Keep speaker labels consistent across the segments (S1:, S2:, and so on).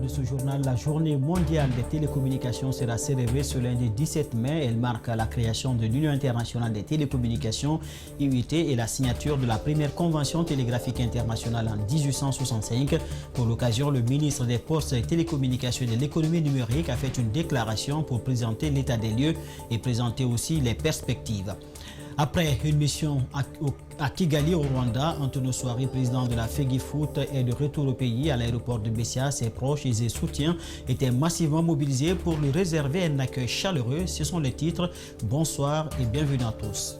S1: de ce journal, la journée mondiale des télécommunications sera célébrée ce lundi 17 mai. Elle marque la création de l'Union internationale des télécommunications, UIT, et la signature de la première convention télégraphique internationale en 1865. Pour l'occasion, le ministre des Postes, des Télécommunications et de l'économie numérique a fait une déclaration pour présenter l'état des lieux et présenter aussi les perspectives. Après une mission à Kigali au Rwanda, Antonio Soari, président de la FEGIFOOT, est de retour au pays à l'aéroport de Bessia. Ses proches et ses soutiens étaient massivement mobilisés pour lui réserver un accueil chaleureux. Ce sont les titres. Bonsoir et bienvenue à tous.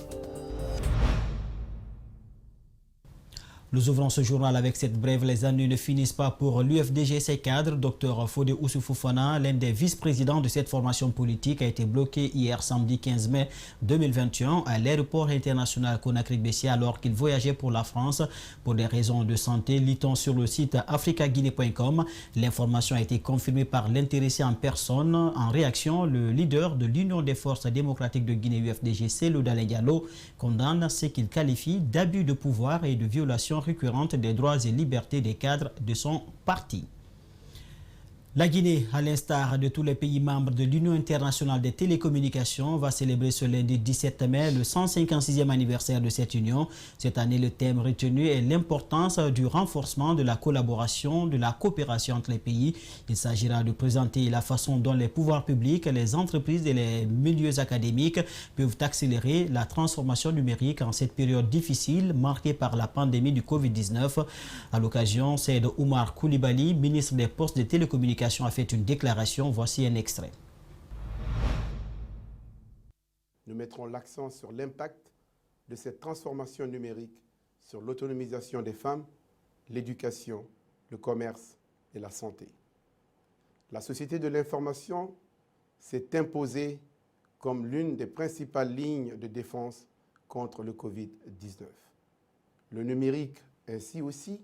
S1: Nous ouvrons ce journal avec cette brève. Les années ne finissent pas pour l'UFDG. Ses cadres, Dr Fodé Oussoufou-Fofana, l'un des vice-présidents de cette formation politique, a été bloqué hier samedi 15 mai 2021 à l'aéroport international Conakry-Bessia alors qu'il voyageait pour la France pour des raisons de santé, lit-on sur le site africaguinée.com. L'information a été confirmée par l'intéressé en personne. En réaction, le leader de l'Union des forces démocratiques de Guinée, UFDG, Cellou Dalein Diallo, condamne ce qu'il qualifie d'abus de pouvoir et de violation récurrente des droits et libertés des cadres de son parti. La Guinée, à l'instar de tous les pays membres de l'Union internationale des télécommunications, va célébrer ce lundi 17 mai le 156e anniversaire de cette union. Cette année, le thème retenu est l'importance du renforcement de la collaboration, de la coopération entre les pays. Il s'agira de présenter la façon dont les pouvoirs publics, les entreprises et les milieux académiques peuvent accélérer la transformation numérique en cette période difficile marquée par la pandémie du Covid-19. À l'occasion, Seyd Oumar Coulibaly, ministre des Postes et des Télécommunications, a fait une déclaration. Voici un extrait.
S2: Nous mettrons l'accent sur l'impact de cette transformation numérique sur l'autonomisation des femmes, l'éducation, le commerce et la santé. La société de l'information s'est imposée comme l'une des principales lignes de défense contre le Covid-19. Le numérique, ainsi aussi,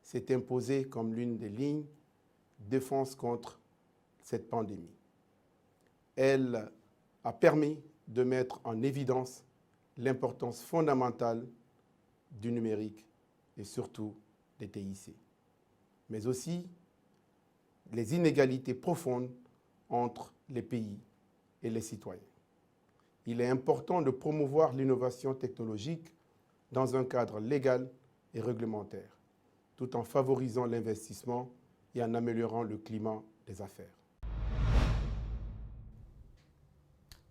S2: s'est imposé comme l'une des lignes défense contre cette pandémie. Elle a permis de mettre en évidence l'importance fondamentale du numérique et surtout des TIC, mais aussi les inégalités profondes entre les pays et les citoyens. Il est important de promouvoir l'innovation technologique dans un cadre légal et réglementaire, tout en favorisant l'investissement et en améliorant le climat des affaires.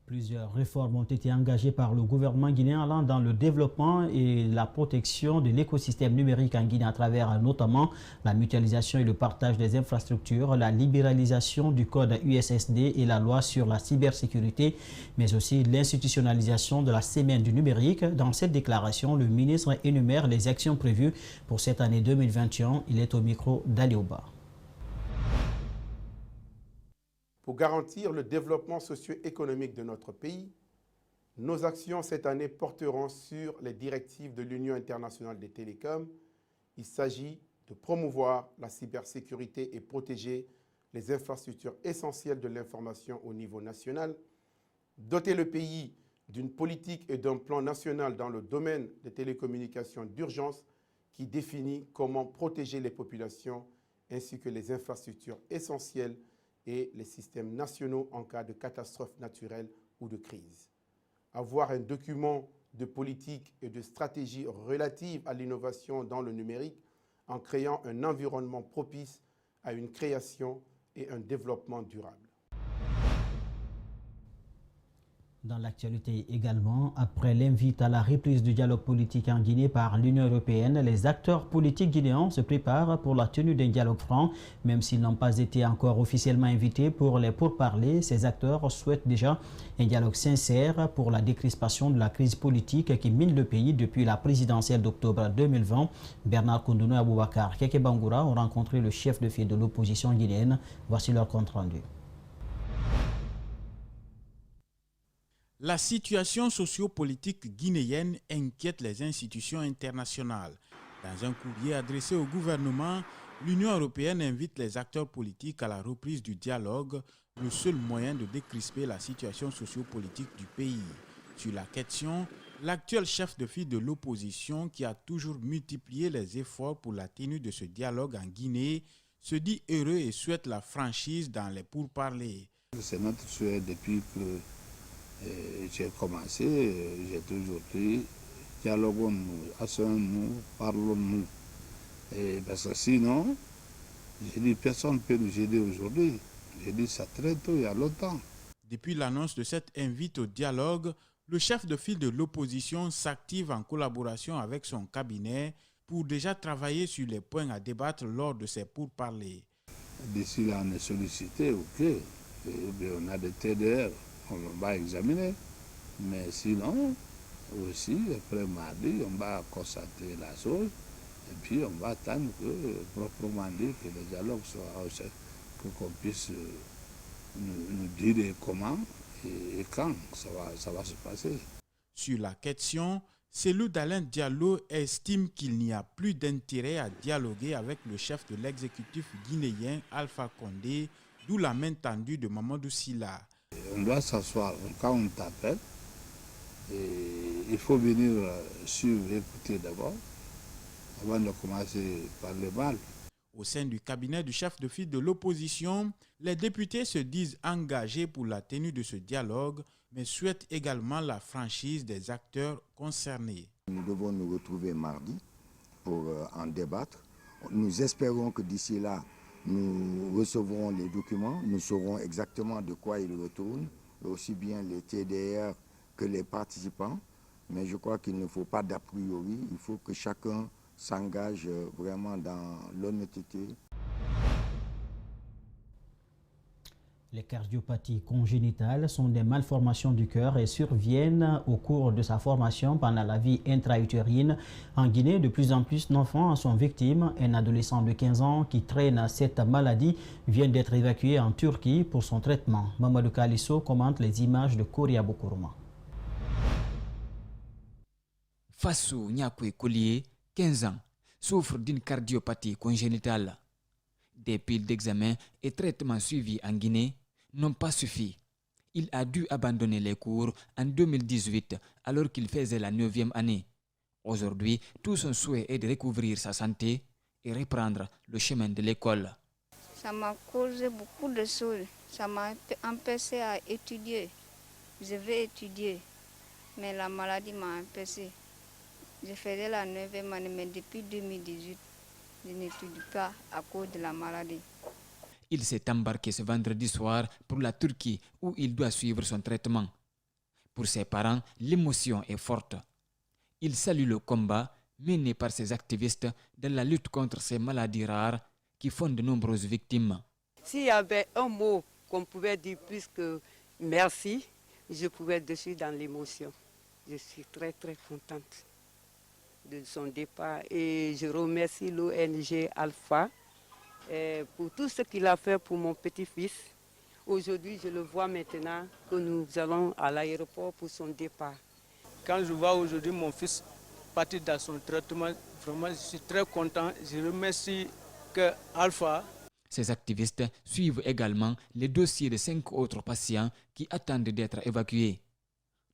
S1: Plusieurs réformes ont été engagées par le gouvernement guinéen allant dans le développement et la protection de l'écosystème numérique en Guinée à travers notamment la mutualisation et le partage des infrastructures, la libéralisation du code USSD et la loi sur la cybersécurité, mais aussi l'institutionnalisation de la semaine du numérique. Dans cette déclaration, le ministre énumère les actions prévues pour cette année 2021. Il est au micro d'Alioba.
S2: Pour garantir le développement socio-économique de notre pays, nos actions cette année porteront sur les directives de l'Union internationale des télécoms. Il s'agit de promouvoir la cybersécurité et protéger les infrastructures essentielles de l'information au niveau national, doter le pays d'une politique et d'un plan national dans le domaine des télécommunications d'urgence qui définit comment protéger les populations ainsi que les infrastructures essentielles et les systèmes nationaux en cas de catastrophe naturelle ou de crise. Avoir un document de politique et de stratégie relative à l'innovation dans le numérique en créant un environnement propice à une création et un développement durable.
S1: Dans l'actualité également, après l'invite à la reprise du dialogue politique en Guinée par l'Union européenne, les acteurs politiques guinéens se préparent pour la tenue d'un dialogue franc. Même s'ils n'ont pas été encore officiellement invités pour les pourparlers, ces acteurs souhaitent déjà un dialogue sincère pour la décrispation de la crise politique qui mine le pays depuis la présidentielle d'octobre 2020. Bernard Koundounou et Aboubakar Keke Bangoura ont rencontré le chef de file de l'opposition guinéenne. Voici leur compte rendu.
S3: La situation sociopolitique guinéenne inquiète les institutions internationales. Dans un courrier adressé au gouvernement, l'Union européenne invite les acteurs politiques à la reprise du dialogue, le seul moyen de décrisper la situation sociopolitique du pays. Sur la question, l'actuel chef de file de l'opposition, qui a toujours multiplié les efforts pour la tenue de ce dialogue en Guinée, se dit heureux et souhaite la franchise dans les pourparlers.
S4: C'est notre souhait depuis que j'ai commencé, j'ai toujours dit dialoguons-nous, asseyons-nous, parlons-nous. Parce que sinon, j'ai dit personne ne peut nous aider aujourd'hui. J'ai dit ça très tôt, il y a longtemps.
S3: Depuis l'annonce de cette invite au dialogue, le chef de file de l'opposition s'active en collaboration avec son cabinet pour déjà travailler sur les points à débattre lors de ces pourparlers.
S4: D'ici là, on est sollicité, ok. On a des TDR, on va examiner. Mais sinon, aussi, après mardi, on va constater la chose. Et puis, on va attendre que, proprement dit, que le dialogue soit, pour qu'on puisse nous dire comment et quand ça va se passer.
S3: Sur la question, Cellou Dalein Diallo estime qu'il n'y a plus d'intérêt à dialoguer avec le chef de l'exécutif guinéen Alpha Condé, d'où la main tendue de Mamadou Sylla.
S4: On doit s'asseoir. Quand on t'appelle, il faut venir suivre, écouter d'abord, avant de commencer par le mal.
S3: Au sein du cabinet du chef de file de l'opposition, les députés se disent engagés pour la tenue de ce dialogue, mais souhaitent également la franchise des acteurs concernés.
S5: Nous devons nous retrouver mardi pour en débattre. Nous espérons que d'ici là, nous recevrons les documents, nous saurons exactement de quoi ils retournent, aussi bien les TDR que les participants. Mais je crois qu'il ne faut pas d'a priori, il faut que chacun s'engage vraiment dans l'honnêteté.
S1: Les cardiopathies congénitales sont des malformations du cœur et surviennent au cours de sa formation pendant la vie intra-utérine. En Guinée, de plus en plus d'enfants en sont victimes. Un adolescent de 15 ans qui traîne cette maladie vient d'être évacué en Turquie pour son traitement. Mamadou Kalisso commente les images de Koria Bokourma.
S6: Fassou Nyakwe Collier, 15 ans, souffre d'une cardiopathie congénitale. Des piles d'examens et traitements suivis en Guinée n'ont pas suffi. Il a dû abandonner les cours en 2018 alors qu'il faisait la 9e année. Aujourd'hui, tout son souhait est de recouvrir sa santé et reprendre le chemin de l'école.
S7: Ça m'a causé beaucoup de choses. Ça m'a empêché à étudier. Je vais étudier, mais la maladie m'a empêché. Je faisais la 9e année, mais depuis 2018, je n'étudie pas à cause de la maladie.
S6: Il s'est embarqué ce vendredi soir pour la Turquie où il doit suivre son traitement. Pour ses parents, l'émotion est forte. Il salue le combat mené par ces activistes dans la lutte contre ces maladies rares qui font de nombreuses victimes.
S8: S'il y avait un mot qu'on pouvait dire plus que merci, je pouvais être dessus dans l'émotion. Je suis très très contente de son départ et je remercie l'ONG Alpha pour tout ce qu'il a fait pour mon petit-fils. Aujourd'hui, je le vois maintenant que nous allons à l'aéroport pour son départ.
S9: Quand je vois aujourd'hui mon fils partir dans son traitement, vraiment je suis très content. Je remercie Alpha.
S6: Ces activistes suivent également les dossiers de 5 autres patients qui attendent d'être évacués.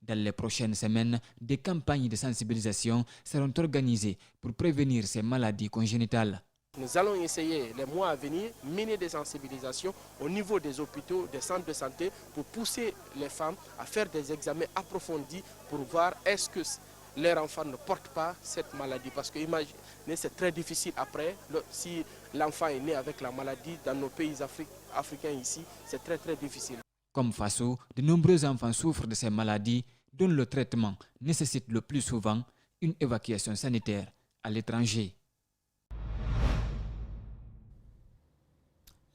S6: Dans les prochaines semaines, des campagnes de sensibilisation seront organisées pour prévenir ces maladies congénitales.
S10: Nous allons essayer les mois à venir, mener des sensibilisations au niveau des hôpitaux, des centres de santé pour pousser les femmes à faire des examens approfondis pour voir est-ce que leur enfant ne porte pas cette maladie. Parce que imaginez, c'est très difficile après, si l'enfant est né avec la maladie dans nos pays africains ici, c'est très très difficile.
S6: Comme Faso, de nombreux enfants souffrent de ces maladies dont le traitement nécessite le plus souvent une évacuation sanitaire à l'étranger.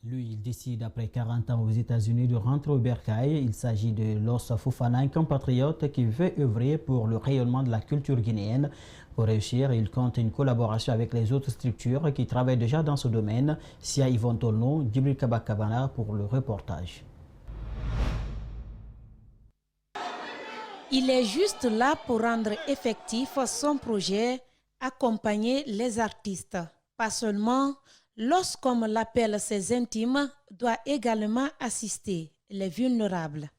S1: Lui, il décide après 40 ans aux États-Unis de rentrer au bercail. Il s'agit de Los Fofana, un compatriote qui veut œuvrer pour le rayonnement de la culture guinéenne. Pour réussir, il compte une collaboration avec les autres structures qui travaillent déjà dans ce domaine. Sia Yvonne Tolno, Djibril Kabakabana pour le reportage.
S11: Il est juste là pour rendre effectif son projet, accompagner les artistes. Pas seulement, lorsqu'on l'appelle ses intimes, doit également assister les vulnérables.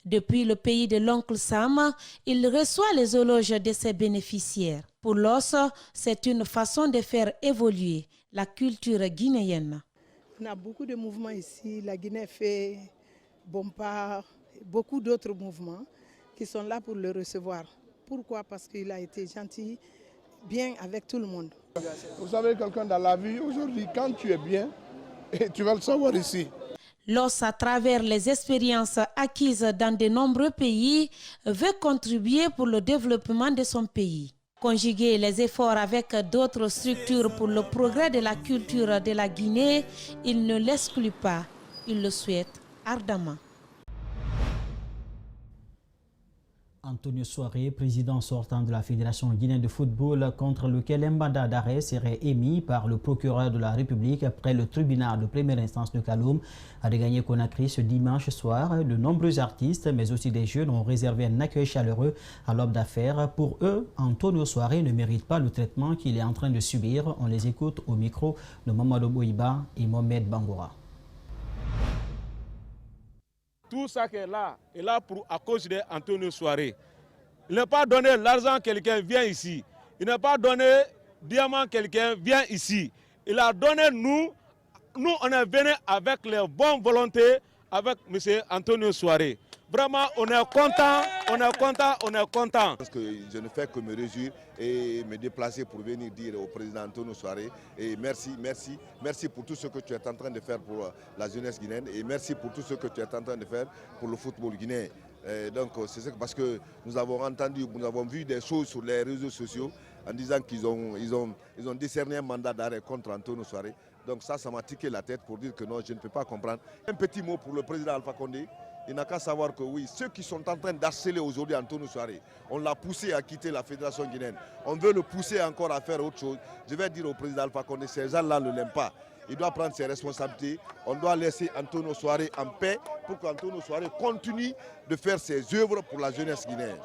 S11: Depuis le pays de l'oncle Sam, il reçoit les éloges de ses bénéficiaires. Pour l'os, c'est une façon de faire évoluer la culture guinéenne.
S12: On a beaucoup de mouvements ici. La Guinée fait Bompard, beaucoup d'autres mouvements qui sont là pour le recevoir. Pourquoi? Parce qu'il a été gentil, bien avec tout le monde.
S13: Vous savez, quelqu'un dans la vie, aujourd'hui, quand tu es bien, tu vas le savoir ici.
S11: L'os, à travers les expériences acquises dans de nombreux pays, veut contribuer pour le développement de son pays. Conjuguer les efforts avec d'autres structures pour le progrès de la culture de la Guinée, il ne l'exclut pas, il le souhaite ardemment.
S1: Antonio Soare, président sortant de la Fédération guinéenne de football, contre lequel un mandat d'arrêt serait émis par le procureur de la République après le tribunal de première instance de Kaloum, a regagné Conakry ce dimanche soir. De nombreux artistes, mais aussi des jeunes, ont réservé un accueil chaleureux à l'homme d'affaires. Pour eux, Antonio Soare ne mérite pas le traitement qu'il est en train de subir. On les écoute au micro de Mamadou Boiba et Mohamed Bangoura.
S14: Tout ça qui est là pour, à cause d'Antonio Soare. Il n'a pas donné l'argent à quelqu'un, vient ici. Il n'a pas donné diamant à quelqu'un, vient ici. Il a donné nous on est venu avec les bonnes volontés avec M. Antonio Soare. Vraiment, on est content, on est content, on est content.
S15: Parce que je ne fais que me réjouir et me déplacer pour venir dire au président Antonio Soare et merci pour tout ce que tu es en train de faire pour la jeunesse guinéenne et merci pour tout ce que tu es en train de faire pour le football guinéen. Donc c'est parce que nous avons entendu, nous avons vu des choses sur les réseaux sociaux en disant qu'ils ont décerné un mandat d'arrêt contre Antonio Soare. Donc ça m'a tiqué la tête pour dire que non, je ne peux pas comprendre. Un petit mot pour le président Alpha Condé. Il n'a qu'à savoir que oui, ceux qui sont en train d'harceler aujourd'hui Antonio Soare, on l'a poussé à quitter la Fédération guinéenne. On veut le pousser encore à faire autre chose. Je vais dire au président Alpha Condé, ces gens-là ne l'aiment pas. Il doit prendre ses responsabilités. On doit laisser Antonio Soare en paix pour qu'Antonio Soare continue de faire ses œuvres pour la jeunesse guinéenne.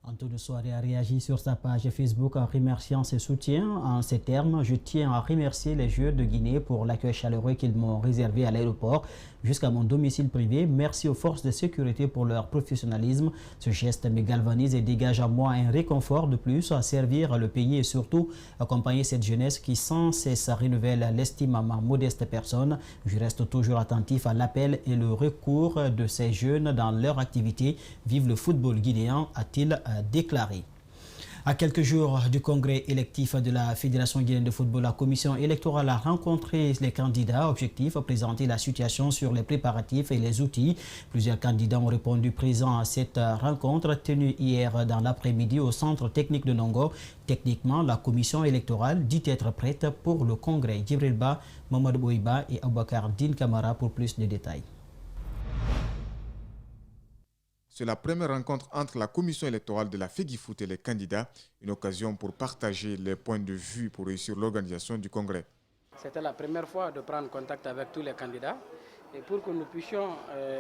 S1: Antonio Soare a réagi sur sa page Facebook en remerciant ses soutiens. En ces termes, je tiens à remercier les Jeux de Guinée pour l'accueil chaleureux qu'ils m'ont réservé à l'aéroport jusqu'à mon domicile privé. Merci aux forces de sécurité pour leur professionnalisme. Ce geste me galvanise et dégage à moi un réconfort de plus à servir le pays et surtout accompagner cette jeunesse qui sans cesse renouvelle l'estime à ma modeste personne. Je reste toujours attentif à l'appel et le recours de ces jeunes dans leur activité. Vive le football guinéen, a-t-il déclaré. À quelques jours du congrès électif de la Fédération guinéenne de football, la commission électorale a rencontré les candidats. Objectif, présenter la situation sur les préparatifs et les outils. Plusieurs candidats ont répondu présents à cette rencontre tenue hier dans l'après-midi au centre technique de Nongo. Techniquement, la commission électorale dit être prête pour le congrès. Djibril Ba, Mamadou Boiba et Aboubakar Din Kamara pour plus de détails.
S3: C'est la première rencontre entre la commission électorale de la FEGIFOOT et les candidats, une occasion pour partager les points de vue pour réussir l'organisation du congrès.
S16: C'était la première fois de prendre contact avec tous les candidats et pour que nous puissions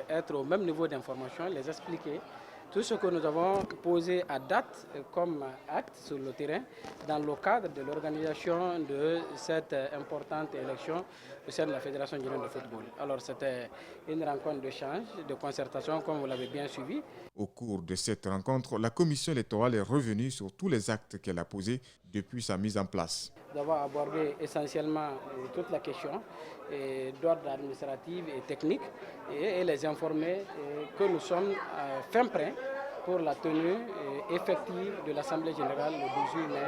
S16: être au même niveau d'information, les expliquer tout ce que nous avons posé à date comme acte sur le terrain dans le cadre de l'organisation de cette importante élection au sein de la Fédération guinéenne de football. Alors c'était une rencontre d'échange, de concertation comme vous l'avez bien suivi.
S3: Au cours de cette rencontre, la commission électorale est revenue sur tous les actes qu'elle a posés depuis sa mise en place.
S16: Nous avons abordé essentiellement toute la question d'ordre administratif et technique et les informer que nous sommes fin prêts pour la tenue effective de l'Assemblée générale le 18 mai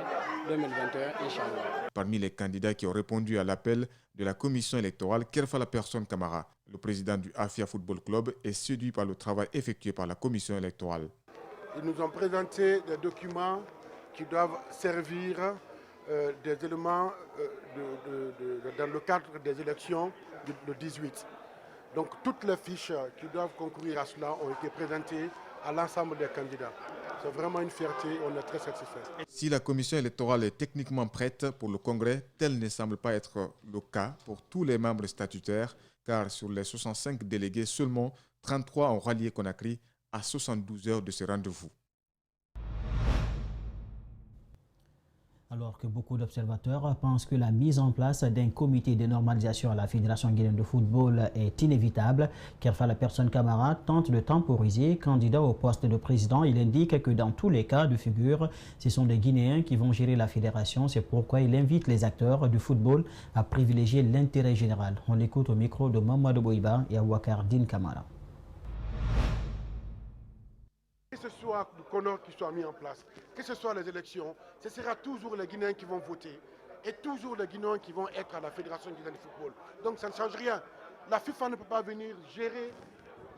S16: 2021, Inch'Allah.
S3: Parmi les candidats qui ont répondu à l'appel de la commission électorale, Kerfa la personne Camara, le président du Afia Football Club, est séduit par le travail effectué par la commission électorale.
S2: Ils nous ont présenté des documents qui doivent servir des éléments dans le cadre des élections le 18. Donc toutes les fiches qui doivent concourir à cela ont été présentées à l'ensemble des candidats. C'est vraiment une fierté, on est très satisfait.
S3: Si la commission électorale est techniquement prête pour le congrès, tel ne semble pas être le cas pour tous les membres statutaires, car sur les 65 délégués, seulement 33 ont rallié Conakry à 72 heures de ce rendez-vous.
S1: Alors que beaucoup d'observateurs pensent que la mise en place d'un comité de normalisation à la Fédération guinéenne de football est inévitable, Kerfala Personne Camara tente de temporiser. Candidat au poste de président, il indique que dans tous les cas de figure, ce sont les Guinéens qui vont gérer la fédération. C'est pourquoi il invite les acteurs du football à privilégier l'intérêt général. On l'écoute au micro de Mamadou Boiba et Awakar Din Kamara.
S13: Que ce soit le CONOR qui soit mis en place, que ce soit les élections, ce sera toujours les Guinéens qui vont voter et toujours les Guinéens qui vont être à la Fédération guinéenne de football. Donc ça ne change rien. La FIFA ne peut pas venir gérer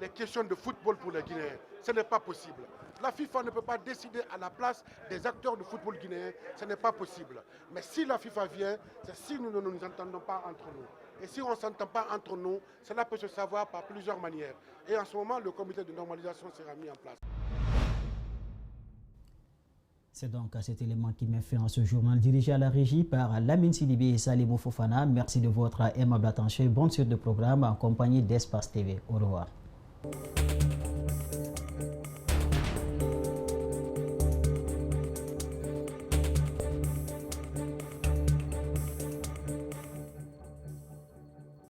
S13: les questions de football pour les Guinéens. Ce n'est pas possible. La FIFA ne peut pas décider à la place des acteurs de football guinéen. Ce n'est pas possible. Mais si la FIFA vient, c'est si nous ne nous entendons pas entre nous. Et si on ne s'entend pas entre nous, cela peut se savoir par plusieurs manières. Et en ce moment, le comité de normalisation sera mis en place.
S1: C'est donc à cet élément qui met fin à ce journal dirigé à la régie par Lamine Sidibé et Salimou Fofana. Merci de votre aimable attention et bonne suite de programme en compagnie d'Espace TV. Au revoir.